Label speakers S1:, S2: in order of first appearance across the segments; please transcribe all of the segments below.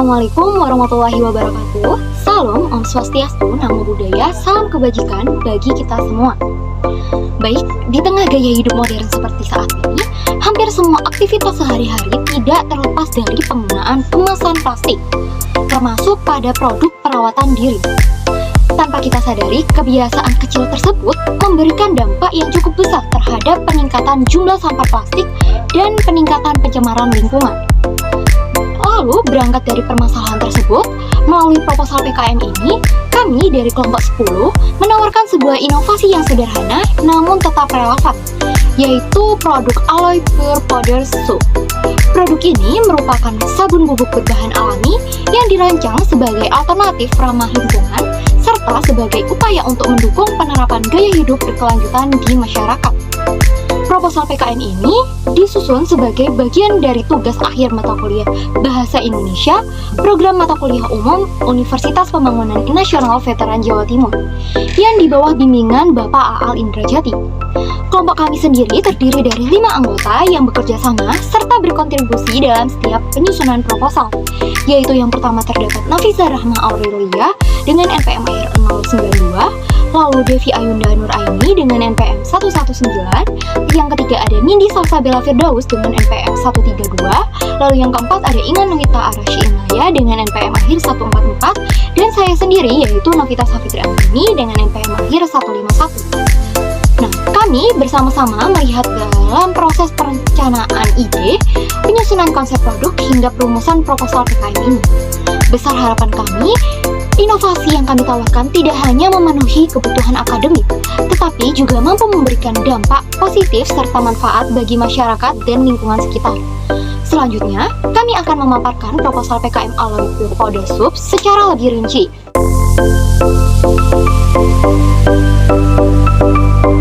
S1: Assalamualaikum warahmatullahi wabarakatuh. Salam Om Swastiastu, Namo Buddhaya, salam kebajikan bagi kita semua. Baik, di tengah gaya hidup modern seperti saat ini, hampir semua aktivitas sehari-hari tidak terlepas dari penggunaan kemasan plastik, termasuk pada produk perawatan diri. Tanpa kita sadari, kebiasaan kecil tersebut memberikan dampak yang cukup besar terhadap peningkatan jumlah sampah plastik dan peningkatan pencemaran lingkungan. Lalu, berangkat dari permasalahan tersebut, melalui proposal PKM ini, kami dari kelompok 10 menawarkan sebuah inovasi yang sederhana namun tetap relevan, yaitu produk Aloe Pure Powder Soap. Produk ini merupakan sabun bubuk berbahan alami yang dirancang sebagai alternatif ramah lingkungan serta sebagai upaya untuk mendukung penerapan gaya hidup berkelanjutan di masyarakat. Proposal PKM ini disusun sebagai bagian dari tugas akhir mata kuliah Bahasa Indonesia Program Mata Kuliah Umum Universitas Pembangunan Nasional Veteran Jawa Timur yang di bawah bimbingan Bapak Aal Indrajati. Kelompok kami sendiri terdiri dari 5 anggota yang bekerja sama serta berkontribusi dalam setiap penyusunan proposal, yaitu yang pertama terdapat Nafisa Rahma Aurelia dengan NPM AIR 092, lalu Devi Ayunda Nur Aini dengan NPM 119, yang ketiga ada Nindi Salsabella Firdaus dengan NPM 132, lalu yang keempat ada Ingan Novita Arashi Inaya dengan NPM akhir 144, dan saya sendiri yaitu Novita Safitri Anggreni dengan NPM akhir 151. Nah, kami bersama-sama melihat dalam proses perencanaan ide, penyusunan konsep produk hingga perumusan proposal PKM ini. Besar harapan kami, inovasi yang kami tawarkan tidak hanya memenuhi kebutuhan akademik, tetapi juga mampu memberikan dampak positif serta manfaat bagi masyarakat dan lingkungan sekitar. Selanjutnya, kami akan memaparkan proposal PKM Aloe Pure Powder Soap secara lebih rinci.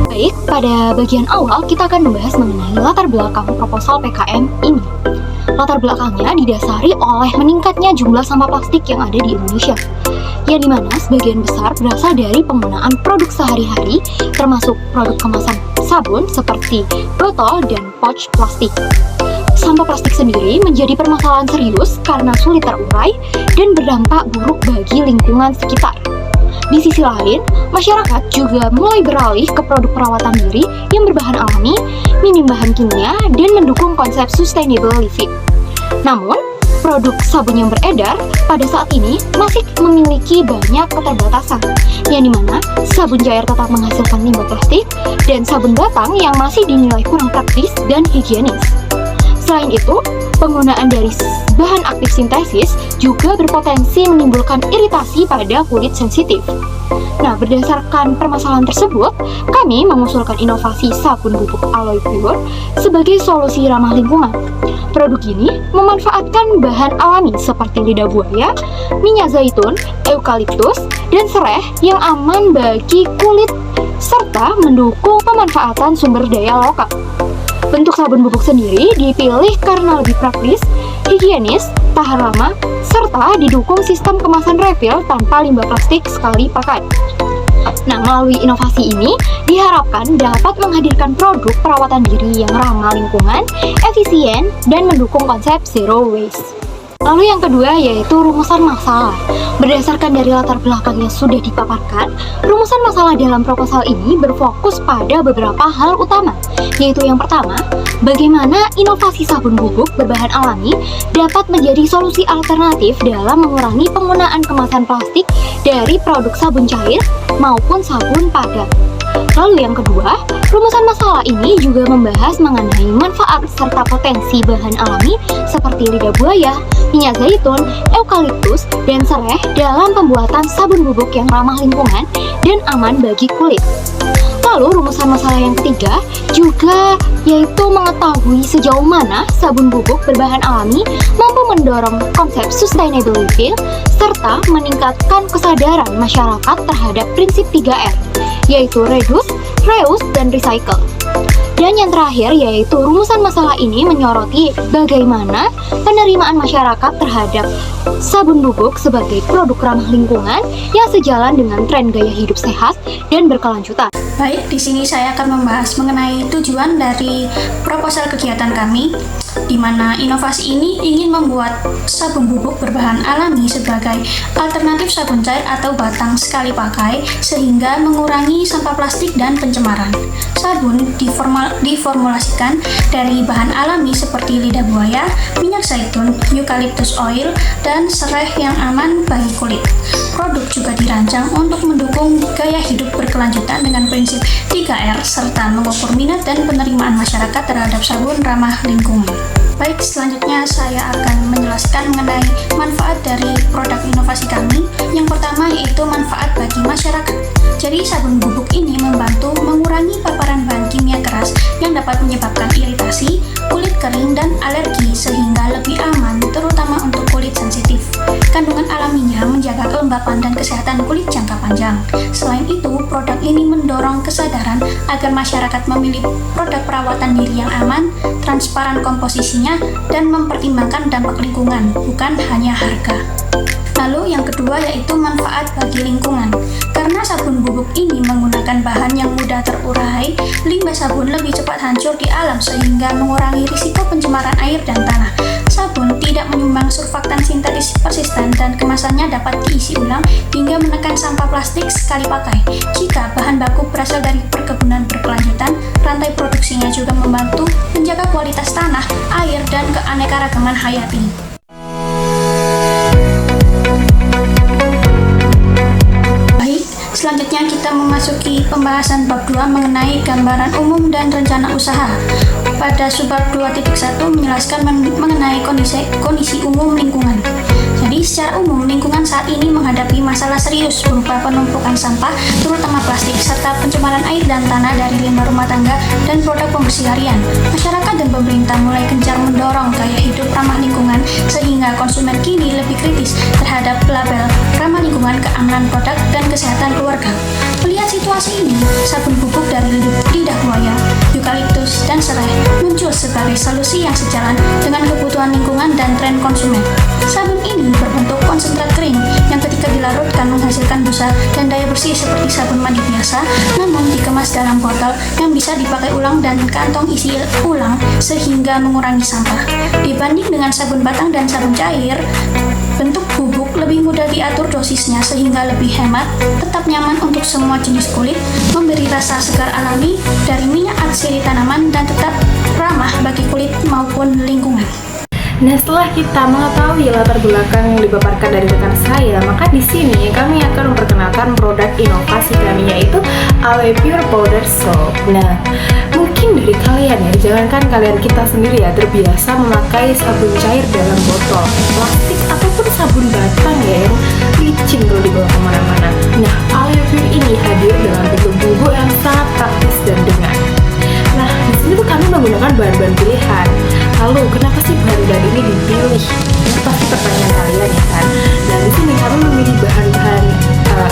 S1: Baik, pada bagian awal kita akan membahas mengenai latar belakang proposal PKM ini. Latar belakangnya didasari oleh meningkatnya jumlah sampah plastik yang ada di Indonesia, yang dimana sebagian besar berasal dari penggunaan produk sehari-hari, termasuk produk kemasan sabun seperti botol dan pouch plastik. Sampah plastik sendiri menjadi permasalahan serius karena sulit terurai dan berdampak buruk bagi lingkungan sekitar. Di sisi lain, masyarakat juga mulai beralih ke produk perawatan diri yang berbahan alami, minim bahan kimia, dan mendukung konsep sustainable living. Namun, produk sabun yang beredar pada saat ini masih memiliki banyak keterbatasan, yang dimana sabun cair tetap menghasilkan limbah plastik dan sabun batang yang masih dinilai kurang praktis dan higienis. Selain itu, penggunaan dari bahan aktif sintesis juga berpotensi menimbulkan iritasi pada kulit sensitif. Nah, berdasarkan permasalahan tersebut, kami mengusulkan inovasi sabun bubuk Aloe Pure sebagai solusi ramah lingkungan. Produk ini memanfaatkan bahan alami seperti lidah buaya, minyak zaitun, eukaliptus, dan sereh yang aman bagi kulit serta mendukung pemanfaatan sumber daya lokal. Bentuk sabun bubuk sendiri dipilih karena lebih praktis, higienis, tahan lama, serta didukung sistem kemasan refill tanpa limbah plastik sekali pakai. Nah, melalui inovasi ini diharapkan dapat menghadirkan produk perawatan diri yang ramah lingkungan, efisien, dan mendukung konsep zero waste. Lalu yang kedua yaitu rumusan masalah. Berdasarkan dari latar belakang yang sudah dipaparkan, rumusan masalah dalam proposal ini berfokus pada beberapa hal utama, yaitu yang pertama, bagaimana inovasi sabun bubuk berbahan alami dapat menjadi solusi alternatif dalam mengurangi penggunaan kemasan plastik dari produk sabun cair maupun sabun padat. Lalu yang kedua, rumusan masalah ini juga membahas mengenai manfaat serta potensi bahan alami seperti lidah buaya, minyak zaitun, eukaliptus, dan sereh dalam pembuatan sabun bubuk yang ramah lingkungan dan aman bagi kulit. Lalu rumusan masalah yang ketiga juga yaitu mengetahui sejauh mana sabun bubuk berbahan alami mampu mendorong konsep sustainable living serta meningkatkan kesadaran masyarakat terhadap prinsip 3R, yaitu reduce, reuse, dan recycle. Dan yang terakhir yaitu rumusan masalah ini menyoroti bagaimana penerimaan masyarakat terhadap sabun bubuk sebagai produk ramah lingkungan yang sejalan dengan tren gaya hidup sehat dan berkelanjutan.
S2: Baik, di sini saya akan membahas mengenai tujuan dari proposal kegiatan kami, di mana inovasi ini ingin membuat sabun bubuk berbahan alami sebagai alternatif sabun cair atau batang sekali pakai, sehingga mengurangi sampah plastik dan pencemaran. Sabun diformulasikan dari bahan alami seperti lidah buaya, minyak zaitun, eucalyptus oil, dan serai yang aman bagi kulit. Produk juga dirancang untuk mendukung gaya hidup berkelanjutan dengan prinsip 3R serta mengukur minat dan penerimaan masyarakat terhadap sabun ramah lingkungan. Baik, selanjutnya saya akan menjelaskan mengenai manfaat dari produk inovasi kami. Yang pertama yaitu manfaat bagi masyarakat. Jadi sabun bubuk ini membantu mengurangi paparan bahan kimia keras yang dapat menyebabkan iritasi, kulit kering, dan alergi sehingga lebih aman, terutama untuk kulit sensitif. Kandungan alaminya menjaga kelembapan dan kesehatan kulit jangka panjang. Selain itu, produk ini mendorong kesadaran agar masyarakat memilih produk perawatan diri yang aman, transparan komposisinya, dan mempertimbangkan dampak lingkungan, bukan hanya harga. Lalu yang kedua yaitu manfaat bagi lingkungan. Karena sabun bubuk ini menggunakan bahan yang mudah terurai, limbah sabun lebih cepat hancur di alam sehingga mengurangi risiko pencemaran air dan tanah. Sabun tidak menyumbang surfaktan sintetis persisten dan kemasannya dapat diisi ulang hingga menekan sampah plastik sekali pakai. Jika bahan baku berasal dari perkebunan berkelanjutan, rantai produksinya juga membantu menjaga kualitas tanah, air, dan keanekaragaman hayati. Selanjutnya kita memasuki pembahasan bab 2 mengenai gambaran umum dan rencana usaha. Pada subbab 2.1 menjelaskan mengenai kondisi umum lingkungan. Jadi secara umum lingkungan saat ini menghadapi masalah serius berupa penumpukan sampah, terutama plastik, serta pencemaran air dan tanah dari limbah rumah tangga dan produk pembersih harian. Masyarakat dan pemerintah mulai gencar mendorong gaya hidup ramah lingkungan sehingga konsumen kini lebih kritis terhadap label ramah lingkungan, keamanan produk, dan kesehatan keluarga. Melihat situasi ini, sabun bubuk dari lidah buaya, eukaliptus, dan serai muncul sebagai solusi yang sejalan dengan kebutuhan lingkungan dan tren konsumen. Sabun ini berbentuk konsentrat kering yang ketika dilarutkan menghasilkan busa dan daya bersih seperti sabun mandi biasa, namun dikemas dalam botol yang bisa dipakai ulang dan kantong isi ulang sehingga mengurangi sampah. Dibanding dengan sabun batang dan sabun cair, bentuk bubuk lebih mudah diatur dosisnya sehingga lebih hemat, tetap nyaman untuk semua jenis kulit, memberi rasa segar alami dari minyak asli tanaman, dan tetap ramah bagi kulit maupun lingkungan.
S3: Nah, setelah kita mengetahui latar belakang yang dipaparkan dari rekan saya, maka di sini kami akan memperkenalkan produk inovasi kami, yaitu Aloe Pure Powder Soap. Nah, mungkin dari kalian ya, jangankan kalian, kita sendiri ya terbiasa memakai sabun cair dalam botol plastik ataupun sabun batang ya yang licin kalau dibawa kemana-mana. Nah, Aloe Pure ini hadir dalam bentuk bubuk yang sangat praktis dan ringan. Nah, di sini tuh kami menggunakan bahan-bahan pilihan. Lalu, kenapa sih bahan-bahan ini dipilih? Itu pasti pertanyaan kalian ya kan? Nah, di sini kami memilih bahan-bahan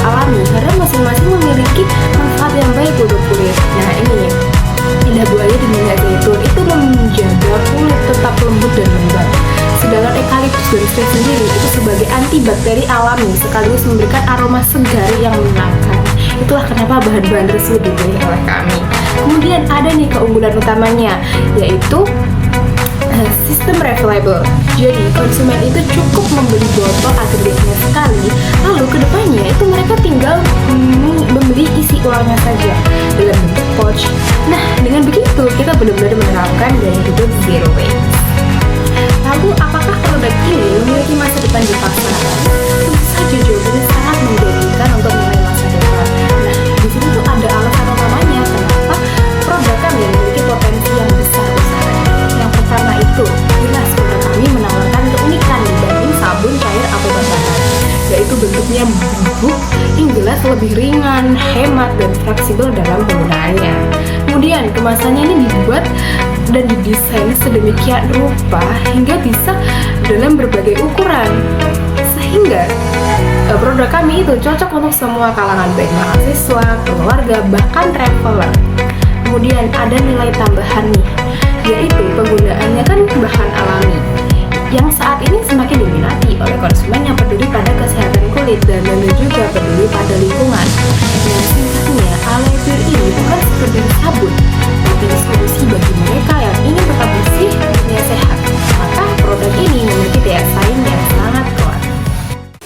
S3: alami karena masing-masing memiliki manfaat yang baik untuk kulit. Nah, ini lidah buaya dan minyak zaitun itu menjaga kulit tetap lembut dan lembab. Sedangkan eukaliptus dan serai sendiri itu sebagai antibakteri alami sekaligus memberikan aroma segar yang menyenangkan. Itulah kenapa bahan-bahan tersebut dipilih oleh kami. Kemudian ada nih keunggulan utamanya, yaitu sistem refillable. Jadi konsumen itu cukup membeli botol akhirnya sekali, lalu kedepannya itu mereka tinggal membeli isi ulangnya saja dalam bentuk pouch. Nah, dengan begitu kita benar-benar menerapkan gaya hidup zero waste. Lalu apakah produk ini memiliki masa depan di pasaran? Tentu saja jawabannya sangat menjanjikan untuk mulai masa depan. Nah, di sini tuh ada alasan utamanya kenapa produk kami memiliki potensi yang besar-besaran. Yang pertama itu, jelas produk kami menawarkan keunikan dibanding sabun cair atau batangan, yaitu bentuknya bubuk yang jelas lebih ringan, hemat, dan fleksibel dalam penggunaannya. Kemudian kemasannya ini dibuat dan didesain sedemikian rupa hingga bisa dalam berbagai ukuran, sehingga produk kami itu cocok untuk semua kalangan, baik mahasiswa, keluarga, bahkan traveler. Kemudian ada nilai tambahan nih, yaitu penggunaannya kan bahan alami yang saat ini semakin diminati oleh konsumen yang peduli pada kesehatan kulit dan juga peduli pada lingkungan. Nah, singkatnya, Aloe Pure ini bukan sekedar sabun, tapi solusi bagi mereka yang ingin tetap bersih dan sehat. Maka produk ini memiliki daya saing yang sangat kuat.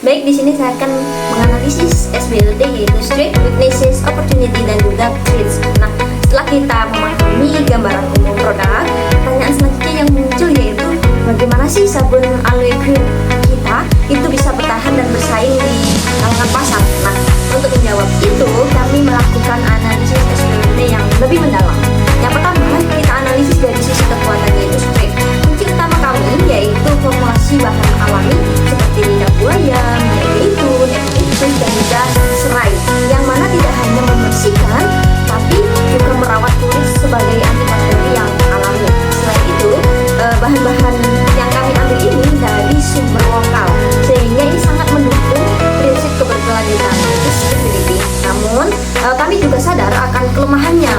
S4: Baik, di sini saya akan menganalisis SBLT, yaitu Strength, Weaknesses, Opportunity, dan juga Threats. Nah, setelah kita memahami gambaran umum produk, pertanyaan selanjutnya yang muncul yaitu bagaimana sih sabun Aloe Pure kita itu bisa bertahan dan bersaing di kalangan pasar. Nah, untuk menjawab itu kami melakukan analisis SBLT yang lebih mendalam. Yang pertama, kita analisis dari sisi kekuatan, yaitu Strength. Kunci utama kami yaitu formulasi bahan alami seperti lidah buaya, minyak zaitun, eukaliptus, dan juga serai, yang mana tidak hanya membersihkan tapi juga merawat kulit sebagai antibakteri yang alami. Selain itu, bahan-bahan yang kami ambil ini dari sumber lokal, sehingga ini sangat mendukung prinsip keberkelanjutan, yaitu sustainability. Namun kami juga sadar akan kelemahannya,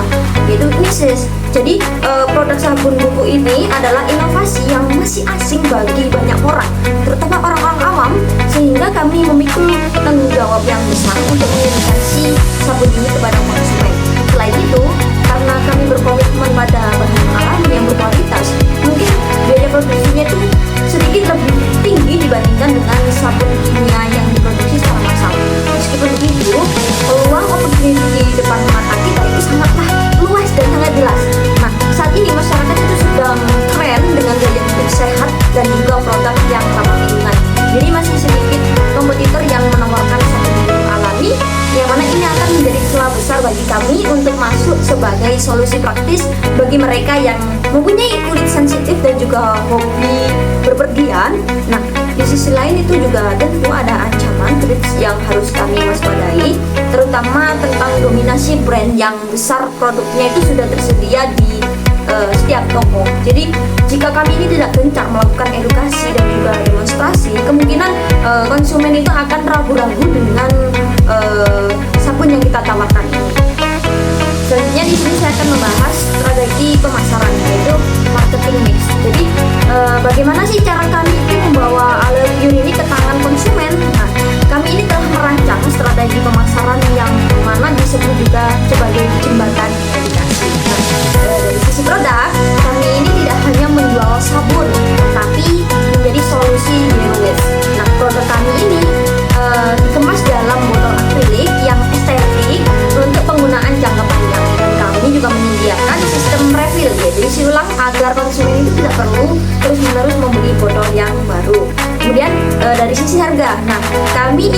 S4: yaitu weaknesses. Jadi produk sabun buku ini adalah inovasi yang masih asing bagi banyak orang, terutama orang-orang awam, sehingga kami memikul tanggung jawab yang besar untuk mengedukasi sabun ini kepada konsumen. Selain itu, karena kami berkomitmen pada bahan alami yang berkualitas, mungkin biaya produksinya itu sedikit lebih tinggi dibandingkan dengan sabun kimia yang diproduksi secara massal. Meskipun begitu, peluang opportunity di depan mata kita itu sangatlah luas dan sangat jelas. Nah, saat ini masyarakat itu sedang tren dengan gaya hidup sehat dan juga produk yang ramah lingkungan. Jadi masih sedikit kompetitor yang menawarkan sabun alami, yang mana ini akan menjadi celah besar bagi kami untuk masuk sebagai solusi praktis bagi mereka yang mempunyai kulit sensitif dan juga hobi berpergian. Nah, di sisi lain itu juga tentu ada ancaman threats yang harus kami waspadai, terutama tentang dominasi brand yang besar produknya itu sudah tersedia di setiap toko. Jadi jika kami ini tidak gencar melakukan edukasi dan juga demonstrasi, kemungkinan konsumen itu akan ragu-ragu dengan sabun yang kita tawarkan ini. Selanjutnya di sini saya akan membahas strategi pemasaran, yaitu marketing mix. Jadi bagaimana sih cara kami itu membawa Aloe Pure ini ke tangan konsumen? Nah, kami ini telah merancang strategi pemasaran yang mana disebut juga sebagai jembatan edukasi. Nah, dari sisi produk, kami ini tidak hanya menjual sabun, tapi menjadi solusi zero waste. Nah, produk kami ini dikemas dalam botol akrilik yang estetik untuk penggunaan jangka panjang, dan kami juga menyediakan sistem refill, yaitu isi ulang agar konsumen itu tidak perlu terus-menerus membeli botol yang baru. Kemudian dari sisi harga, nah kami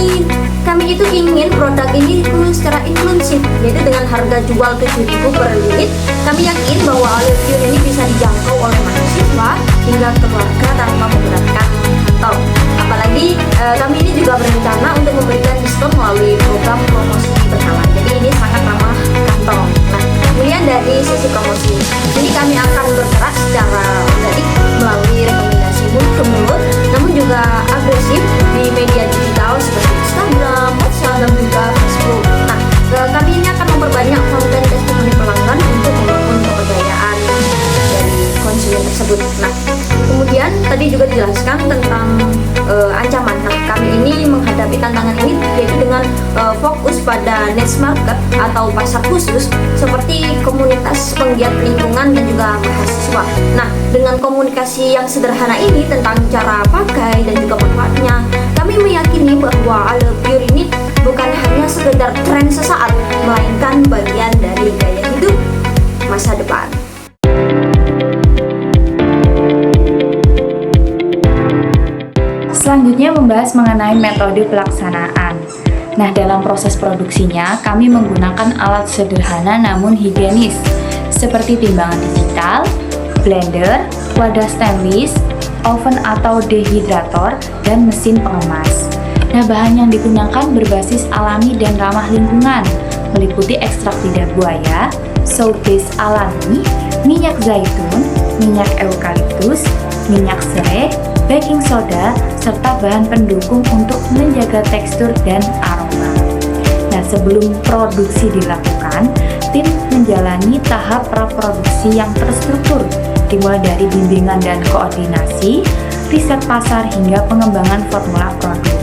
S4: itu ingin produk ini secara inklusif, yaitu dengan harga jual 7.000 per unit. Kami yakin bahwa Aloe Pure ini bisa dijangkau oleh mahasiswa hingga keluarga tanpa memberatkan kantong. Apalagi kami ini juga berencana untuk memberikan diskon melalui program promosi berkala. Jadi ini sangat ramah kantong. Nah, kemudian dari sisi promosi, jadi kami akan bergerak secara organik melalui rekomendasi mulut ke mulut, namun juga agresif di media digital seperti Instagram, WhatsApp, dan juga Facebook. Nah, kami ini akan memperbanyak konten testimoni pelanggan untuk membangun kepercayaan dari konsumen tersebut. Nah, kemudian tadi juga dijelaskan tentang ancaman. Nah, kami ini menghadapi tantangan ini yaitu dengan fokus pada niche market atau pasar khusus seperti komunitas penggiat lingkungan dan juga mahasiswa. Nah, dengan komunikasi yang sederhana ini tentang cara pakai dan juga manfaatnya, kami meyakini bahwa Aloe Pure ini bukan hanya sekedar tren sesaat, melainkan bagian dari gaya hidup masa depan.
S5: Selanjutnya membahas mengenai metode pelaksanaan. Nah, dalam proses produksinya, kami menggunakan alat sederhana namun higienis, seperti timbangan digital, blender, wadah stainless, oven atau dehidrator, dan mesin pengemas. Nah, bahan yang digunakan berbasis alami dan ramah lingkungan, meliputi ekstrak lidah buaya, soap base alami, minyak zaitun, minyak eukaliptus, minyak serai, baking soda, serta bahan pendukung untuk menjaga tekstur dan aroma. Nah, sebelum produksi dilakukan, rutin menjalani tahap praproduksi yang terstruktur, dimulai dari bimbingan dan koordinasi, riset pasar hingga pengembangan formula produk.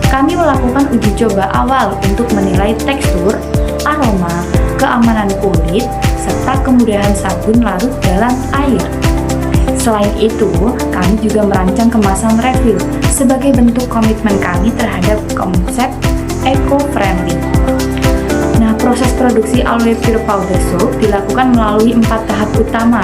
S5: Kami melakukan uji coba awal untuk menilai tekstur, aroma, keamanan kulit, serta kemudahan sabun larut dalam air. Selain itu, kami juga merancang kemasan refill sebagai bentuk komitmen kami terhadap konsep eco-friendly. Nah, proses produksi Aloe Pure Powder Soap dilakukan melalui 4 tahap utama.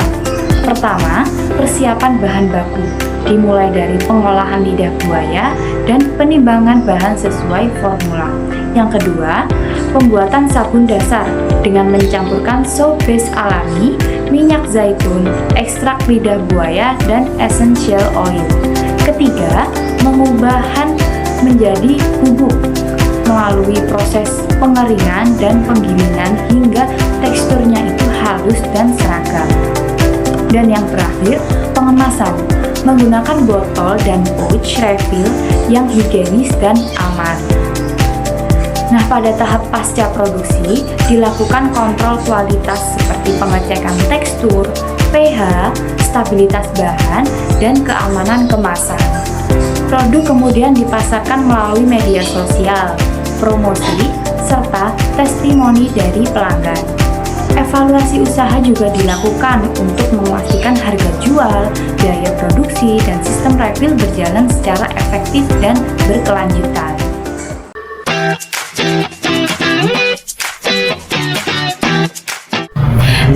S5: Pertama, persiapan bahan baku, dimulai dari pengolahan lidah buaya dan penimbangan bahan sesuai formula. Yang kedua, pembuatan sabun dasar dengan mencampurkan soap base alami, minyak zaitun, ekstrak lidah buaya, dan essential oil. Ketiga, pengubahan menjadi bubuk melalui proses pengeringan dan penggilingan hingga teksturnya itu halus dan seragam. Dan yang terakhir, pengemasan menggunakan botol dan pouch refill yang higienis dan aman. Nah, pada tahap pasca produksi dilakukan kontrol kualitas seperti pengecekan tekstur, pH, stabilitas bahan, dan keamanan kemasan. Produk kemudian dipasarkan melalui media sosial, promosi, serta testimoni dari pelanggan. Evaluasi usaha juga dilakukan untuk memastikan harga jual, biaya produksi, dan sistem refill berjalan secara efektif dan berkelanjutan.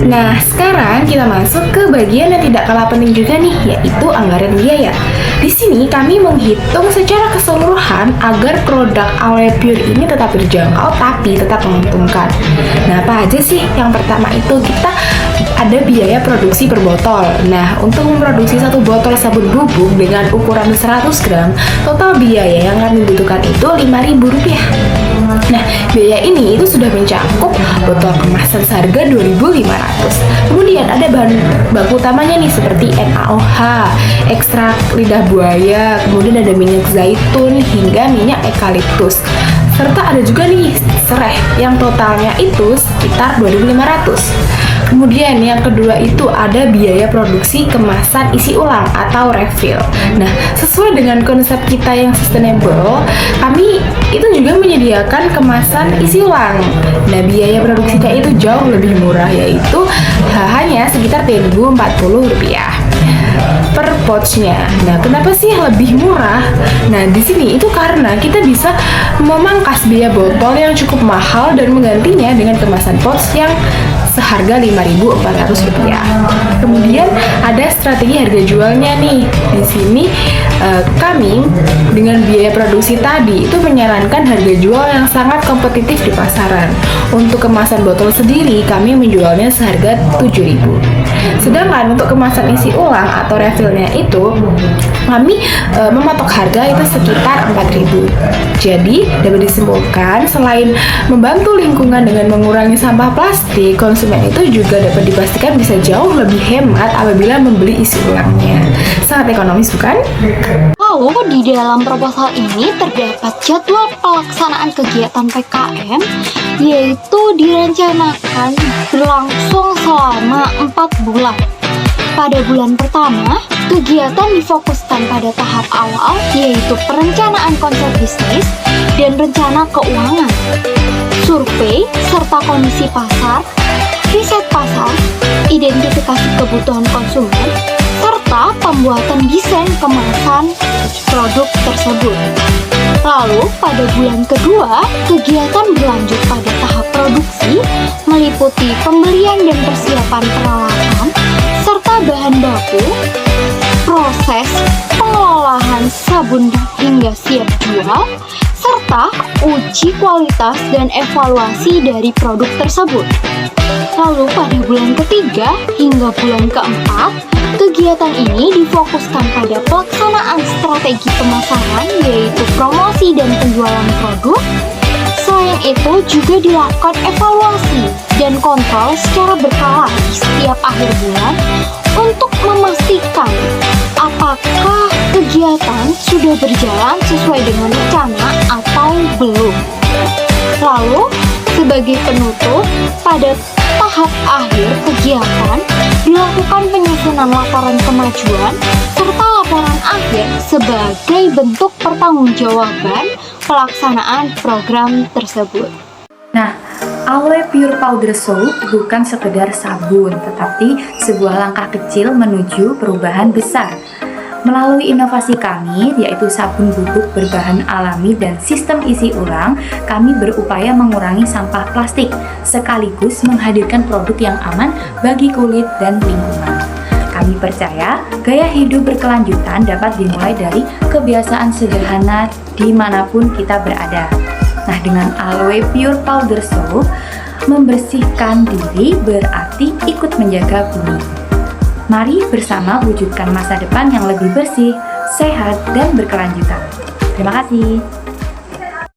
S3: Nah, sekarang kita masuk ke bagian yang tidak kalah penting juga nih, yaitu anggaran biaya. Di sini kami menghitung secara keseluruhan agar produk Aloe Pure ini tetap terjangkau tapi tetap menguntungkan. Nah, apa aja sih? Yang pertama itu kita ada biaya produksi per botol. Nah, untuk memproduksi satu botol sabun bubuk dengan ukuran 100 gram, total biaya yang kami butuhkan itu Rp5.000. Nah, biaya ini itu sudah mencakup botol kemasan seharga Rp2.500. Kemudian ada bahan baku utamanya nih seperti NaOH, ekstrak lidah buaya, kemudian ada minyak zaitun hingga minyak eukaliptus. Serta ada juga nih serai yang totalnya itu sekitar Rp2.500. Kemudian yang kedua itu ada biaya produksi kemasan isi ulang atau refill. Nah, sesuai dengan konsep kita yang sustainable, kami itu juga menyediakan kemasan isi ulang. Nah, biaya produksinya itu jauh lebih murah, yaitu hanya sekitar Rp1.040 per pouchnya. Nah, kenapa sih lebih murah? Nah, di sini itu karena kita bisa memangkas biaya botol yang cukup mahal dan menggantinya dengan kemasan pouch yang seharga Rp5.400. Kemudian ada strategi harga jualnya nih. Di sini kami dengan biaya produksi tadi itu menyarankan harga jual yang sangat kompetitif di pasaran. Untuk kemasan botol sendiri kami menjualnya seharga Rp7.000. Sedangkan untuk kemasan isi ulang atau refillnya itu kami mematok harga itu sekitar Rp4.000. Jadi dapat disimpulkan selain membantu lingkungan dengan mengurangi sampah plastik, konsumen itu juga dapat dipastikan bisa jauh lebih hemat apabila membeli isi ulangnya. Sangat ekonomis, bukan?
S1: Lalu di dalam proposal ini terdapat jadwal pelaksanaan kegiatan PKM, yaitu direncanakan berlangsung selama 4 bulan. Pada bulan pertama, kegiatan difokuskan pada tahap awal, yaitu perencanaan konsep bisnis dan rencana keuangan, survei serta kondisi pasar, riset pasar, identifikasi kebutuhan konsumen, serta pembuatan desain kemasan produk tersebut. Lalu, pada bulan kedua, kegiatan berlanjut pada tahap produksi, meliputi pembelian dan persiapan peralatan, serta bahan baku, proses pengolahan sabun hingga siap jual, serta uji kualitas dan evaluasi dari produk tersebut. Lalu pada bulan ketiga hingga bulan keempat, kegiatan ini difokuskan pada pelaksanaan strategi pemasaran, yaitu promosi dan penjualan produk. Selain itu juga dilakukan evaluasi dan kontrol secara berkala di setiap akhir bulan untuk memastikan apakah kegiatan sudah berjalan sesuai dengan rencana atau belum. Lalu, Sebagai penutup, pada tahap akhir kegiatan dilakukan penyusunan laporan kemajuan serta laporan akhir sebagai bentuk pertanggungjawaban pelaksanaan program tersebut.
S5: Nah, Aloe Pure Powder Soap bukan sekedar sabun, tetapi sebuah langkah kecil menuju perubahan besar. Melalui inovasi kami, yaitu sabun bubuk berbahan alami dan sistem isi ulang, kami berupaya mengurangi sampah plastik, sekaligus menghadirkan produk yang aman bagi kulit dan lingkungan. Kami percaya, gaya hidup berkelanjutan dapat dimulai dari kebiasaan sederhana dimanapun kita berada. Nah, dengan Aloe Pure Powder Soap, membersihkan diri berarti ikut menjaga bumi. Mari bersama wujudkan masa depan yang lebih bersih, sehat, dan berkelanjutan. Terima kasih.